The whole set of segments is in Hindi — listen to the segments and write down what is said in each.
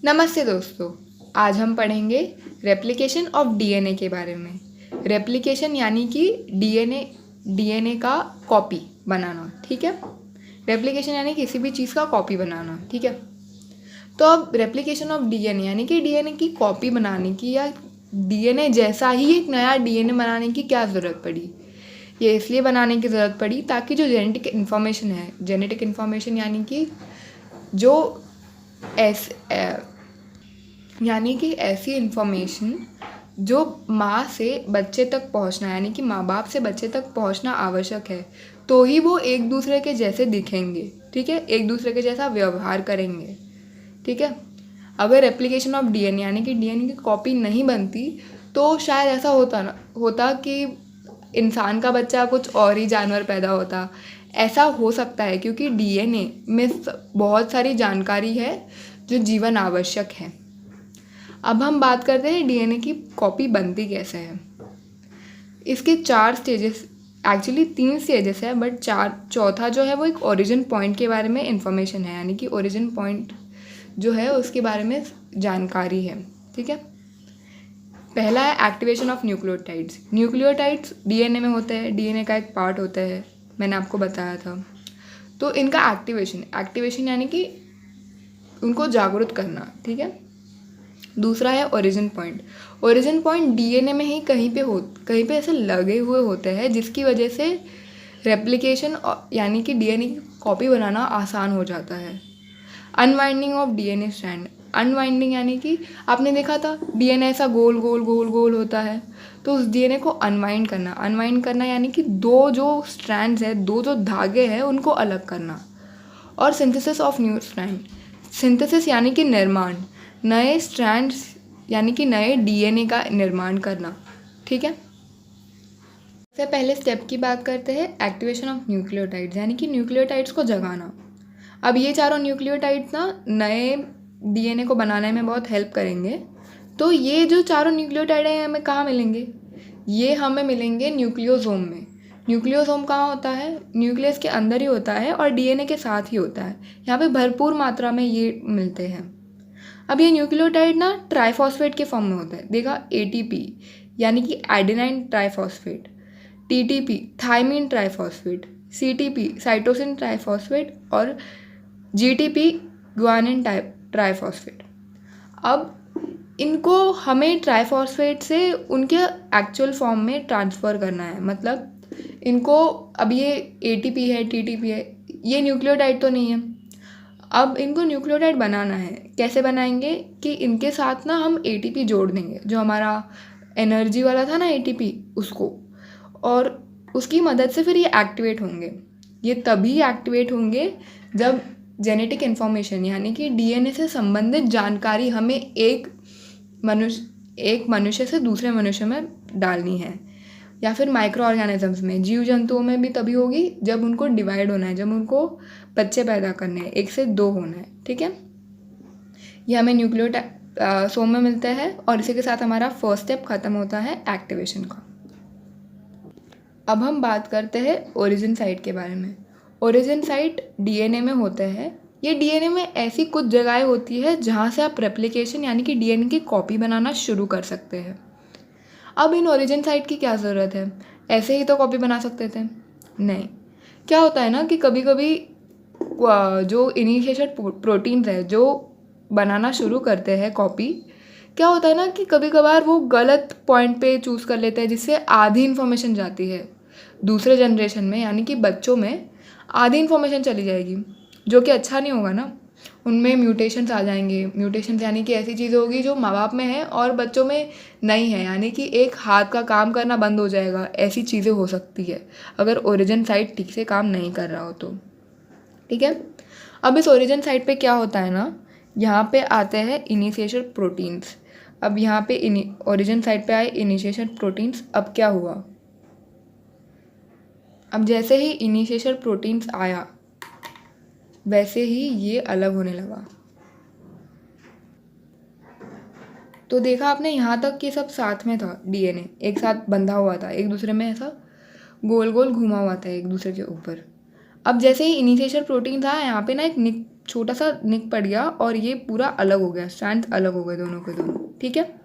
नमस्ते दोस्तों, आज हम पढ़ेंगे रेप्लिकेशन ऑफ डीएनए के बारे में। रेप्लिकेशन यानी कि डीएनए का कॉपी बनाना, ठीक है। रेप्लिकेशन यानी किसी भी चीज़ का कॉपी बनाना, ठीक है। तो अब रेप्लिकेशन ऑफ डीएनए यानी कि डीएनए की कॉपी बनाने की या डीएनए जैसा ही एक नया डीएनए बनाने की क्या ज़रूरत पड़ी। ये इसलिए बनाने की ज़रूरत पड़ी ताकि जो जेनेटिक इन्फॉर्मेशन यानी कि जो ऐसी इन्फॉर्मेशन जो माँ से बच्चे तक पहुँचना यानी कि माँ बाप से बच्चे तक पहुँचना आवश्यक है, तो ही वो एक दूसरे के जैसे दिखेंगे, ठीक है, एक दूसरे के जैसा व्यवहार करेंगे, ठीक है। अगर एप्लीकेशन ऑफ डीएनए यानी कि डीएनए की कॉपी नहीं बनती तो शायद ऐसा होता कि इंसान का बच्चा कुछ और ही जानवर पैदा होता। ऐसा हो सकता है क्योंकि डीएनए में बहुत सारी जानकारी है जो जीवन आवश्यक है। अब हम बात करते हैं डीएनए की कॉपी बनती कैसे है। इसके 4 स्टेजेस, एक्चुअली 3 स्टेजेस है, बट चौथा जो है वो एक ओरिजिन पॉइंट के बारे में इंफॉर्मेशन है, यानी कि ओरिजिन पॉइंट जो है उसके बारे में जानकारी है, ठीक है। पहला है activation of nucleotides. Nucleotides DNA में होते हैं, डीएनए का एक पार्ट होता है, मैंने आपको बताया था। तो इनका एक्टिवेशन यानी कि उनको जागरूक करना, ठीक है। दूसरा है ओरिजिन पॉइंट डीएनए में ही कहीं पे ऐसे लगे हुए होते हैं जिसकी वजह से रेप्लिकेशन यानी कि डीएनए की कॉपी बनाना आसान हो जाता है। Unwinding of DNA strand. Unwinding यानी कि आपने देखा था डीएनए ऐसा गोल गोल गोल गोल होता है, तो उस डीएनए को अनवाइंड करना यानी कि दो जो स्ट्रैंड्स है, दो जो धागे हैं उनको अलग करना। और synthesis of new strand. Synthesis यानी कि निर्माण, नए स्ट्रैंड्स यानी कि नए डीएनए का निर्माण करना, ठीक है। सबसे पहले स्टेप की बात करते हैं एक्टिवेशन ऑफ न्यूक्लियोटाइड्स यानी कि न्यूक्लियोटाइड्स को जगाना। अब ये चारों न्यूक्लियोटाइड्स ना नए डीएनए को बनाने में बहुत हेल्प करेंगे। तो ये जो चारों न्यूक्लियोटाइड हैं हमें कहाँ मिलेंगे? ये हमें मिलेंगे न्यूक्लियोसोम में। न्यूक्लियोसोम कहाँ होता है? न्यूक्लियस के अंदर ही होता है और डीएनए के साथ ही होता है। यहाँ पे भरपूर मात्रा में ये मिलते हैं। अब ये न्यूक्लियोटाइड ना ट्राइफॉस्फेट के फॉर्म में होता है। देखा, एटीपी यानी कि adenine triphosphate, TTP thymine triphosphate, CTP cytosine triphosphate और जीटीपी ग्वानिन ट्राइफॉस्फेट। अब इनको हमें ट्राइफॉस्फेट से उनके एक्चुअल फॉर्म में ट्रांसफ़र करना है। मतलब इनको, अब ये एटीपी है, टीटीपी है, ये न्यूक्लियोटाइड तो नहीं है। अब इनको न्यूक्लियोटाइड बनाना है। कैसे बनाएंगे कि इनके साथ ना हम एटीपी जोड़ देंगे, जो हमारा एनर्जी वाला था ना एटीपी, उसको, और उसकी मदद से फिर ये एक्टिवेट होंगे। ये तभी एक्टिवेट होंगे जब जेनेटिक इन्फॉर्मेशन यानी कि डीएनए से संबंधित जानकारी हमें एक मनुष्य से दूसरे मनुष्य में डालनी है, या फिर माइक्रो ऑर्गेनिजम्स में, जीव जंतुओं में भी तभी होगी जब उनको डिवाइड होना है, जब उनको बच्चे पैदा करने हैं, 1 से 2 होना है, ठीक है। ये हमें न्यूक्लियोसोम में मिलता है और इसी के साथ हमारा फर्स्ट स्टेप खत्म होता है एक्टिवेशन का। अब हम बात करते हैं ओरिजिन साइट के बारे में। ओरिजिन साइट डीएनए में होते हैं। ये डीएनए में ऐसी कुछ जगहें होती है जहाँ से आप रेप्लिकेशन यानी कि डीएनए की कॉपी बनाना शुरू कर सकते हैं। अब इन ओरिजिन साइट की क्या ज़रूरत है? ऐसे ही तो कॉपी बना सकते थे? नहीं। क्या होता है ना कि कभी कभी जो इनिशिएशन प्रोटीन्स है जो बनाना शुरू करते हैं कॉपी, क्या होता है ना कि कभी कभार वो गलत पॉइंट पे चूज़ कर लेते हैं, जिससे आधी इन्फॉर्मेशन जाती है दूसरे जनरेशन में, यानी कि बच्चों में आधी इन्फॉर्मेशन चली जाएगी, जो कि अच्छा नहीं होगा ना। उनमें म्यूटेशंस आ जाएंगे। म्यूटेशंस यानी कि ऐसी चीज़ होगी जो माँ बाप में है और बच्चों में नहीं है, यानी कि एक हाथ का काम करना बंद हो जाएगा। ऐसी चीज़ें हो सकती है अगर ओरिजिन साइट ठीक से काम नहीं कर रहा हो तो, ठीक है। अब इस ओरिजिन साइट पे क्या होता है ना, यहाँ पे आते हैं इनिशिएशन प्रोटीन्स। अब यहाँ पे ओरिजिन साइट पे आए इनिशिएशन प्रोटीन्स। अब क्या हुआ, अब जैसे ही इनिशिएशन प्रोटीन्स आया वैसे ही ये अलग होने लगा। तो देखा आपने यहाँ तक कि सब साथ में था, डीएनए एक साथ बंधा हुआ था, एक दूसरे में ऐसा गोल गोल घुमा हुआ था एक दूसरे के ऊपर। अब जैसे ही इनिशिएशन प्रोटीन्स आया, यहाँ पे ना एक छोटा सा निक पड़ गया और ये पूरा अलग हो गया, स्ट्रैंड्स अलग हो गए दोनों के दोनों, ठीक है।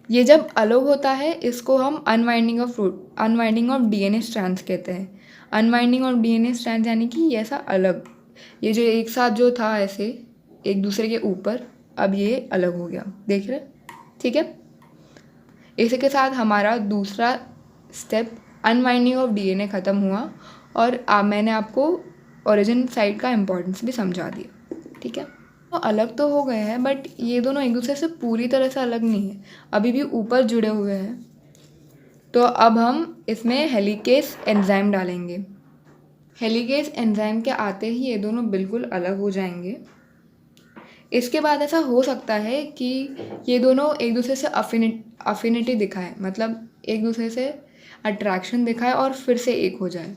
ये जब अलग होता है इसको हम अनवाइंडिंग ऑफ डीएनए स्ट्रैंड्स कहते हैं। अनवाइंडिंग ऑफ डीएनए स्ट्रैंड्स यानी कि ये ऐसा अलग, ये जो एक साथ जो था ऐसे एक दूसरे के ऊपर, अब ये अलग हो गया, देख रहे, ठीक है। इसी के साथ हमारा दूसरा स्टेप अनवाइंडिंग ऑफ डीएनए ख़त्म हुआ और मैंने आपको ओरिजिन साइड का इम्पोर्टेंस भी समझा दिया, ठीक है। तो अलग तो हो गए हैं बट ये दोनों एक दूसरे से पूरी तरह से अलग नहीं है, अभी भी ऊपर जुड़े हुए हैं। तो अब हम इसमें हेलिकेस एंजाइम डालेंगे। हेलिकेस एंजाइम के आते ही ये दोनों बिल्कुल अलग हो जाएंगे। इसके बाद ऐसा हो सकता है कि ये दोनों एक दूसरे से अफिनिटी दिखाएं, मतलब एक दूसरे से अट्रैक्शन दिखाए और फिर से एक हो जाए।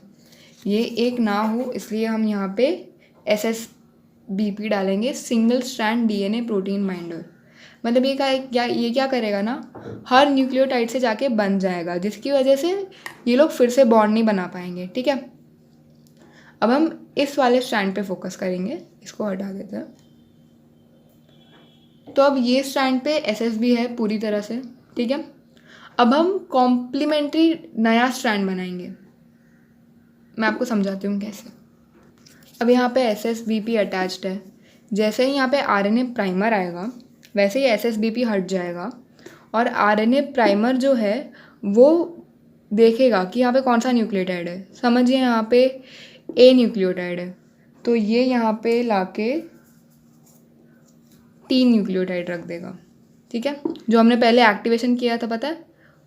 ये एक ना हो इसलिए हम यहाँ पे SSBP डालेंगे, single strand DNA protein binder. मतलब ये क्या करेगा ना, हर न्यूक्लियोटाइड से जाके बन जाएगा, जिसकी वजह से ये लोग फिर से बॉन्ड नहीं बना पाएंगे, ठीक है। अब हम इस वाले स्ट्रैंड पे फोकस करेंगे, इसको हटा देते हैं। तो अब ये स्ट्रैंड पे SSB है पूरी तरह से, ठीक है। अब हम कॉम्प्लीमेंट्री नया स्ट्रैंड बनाएंगे, मैं आपको समझाती हूँ कैसे। अब यहाँ पे SSBP अटैच्ड है, जैसे ही यहाँ पे RNA प्राइमर आएगा वैसे ही SSBP हट जाएगा और RNA प्राइमर जो है वो देखेगा कि यहाँ पे कौन सा न्यूक्लियोटाइड है। समझिए यहाँ पे A न्यूक्लियोटाइड है, तो ये यहाँ पे लाके T न्यूक्लियोटाइड रख देगा, ठीक है। जो हमने पहले एक्टिवेशन किया था पता है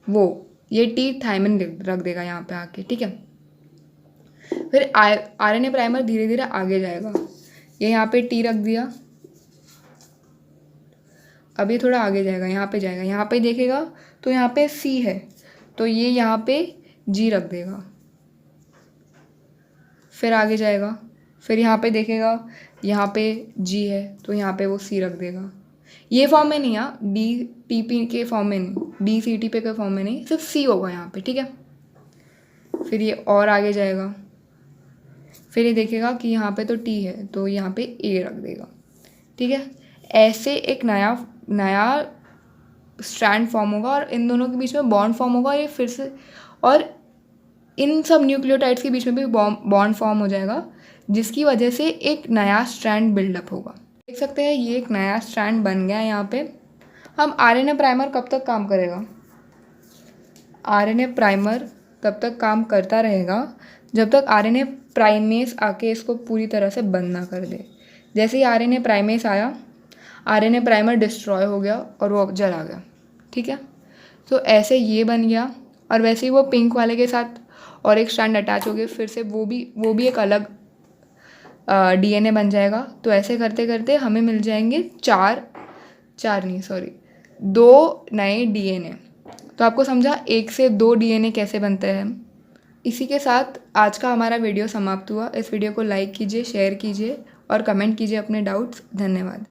वो, ये T थायमिन रख देगा यहाँ पे आके, ठीक है। फिर RNA प्राइमर धीरे धीरे आगे जाएगा, ये यहाँ पे T रख दिया, अभी थोड़ा आगे जाएगा, यहाँ पे जाएगा, यहाँ पे देखेगा तो यहाँ पे C है, तो ये यहाँ पे G रख देगा। फिर आगे जाएगा, फिर यहाँ पे देखेगा यहाँ पे G है तो यहाँ पे वो C रख देगा। ये फॉर्म में नहीं, DTP के फॉर्म में नहीं, DCTP के फॉर्म में नहीं, सिर्फ C होगा यहाँ पे, ठीक है। फिर ये और आगे जाएगा, फिर ये देखेगा कि यहाँ पे तो T है तो यहाँ पे A रख देगा, ठीक है। ऐसे एक नया स्ट्रैंड फॉर्म होगा और इन दोनों के बीच में बॉन्ड फॉर्म होगा, ये फिर से, और इन सब न्यूक्लियोटाइड्स के बीच में भी बॉन्ड फॉर्म हो जाएगा, जिसकी वजह से एक नया स्ट्रैंड बिल्डअप होगा। देख सकते हैं ये एक नया स्ट्रैंड बन गया है यहाँ पे। हम RNA प्राइमर कब तक काम करेगा, RNA प्राइमर तब तक काम करता रहेगा जब तक RNA प्राइमेस आके इसको पूरी तरह से बंद ना कर दे। जैसे ही RNA प्राइमेस आया, RNA प्राइमर डिस्ट्रॉय हो गया और वो जला गया, ठीक है। तो ऐसे ये बन गया और वैसे ही वो पिंक वाले के साथ और एक स्ट्रैंड अटैच हो गए, फिर से वो भी एक अलग DNA बन जाएगा। तो ऐसे करते करते हमें मिल जाएंगे 2 नए DNA। तो आपको समझा 1 से 2 DNA कैसे बनते हैं। इसी के साथ आज का हमारा वीडियो समाप्त हुआ। इस वीडियो को लाइक कीजिए, शेयर कीजिए और कमेंट कीजिए अपने डाउट्स। धन्यवाद।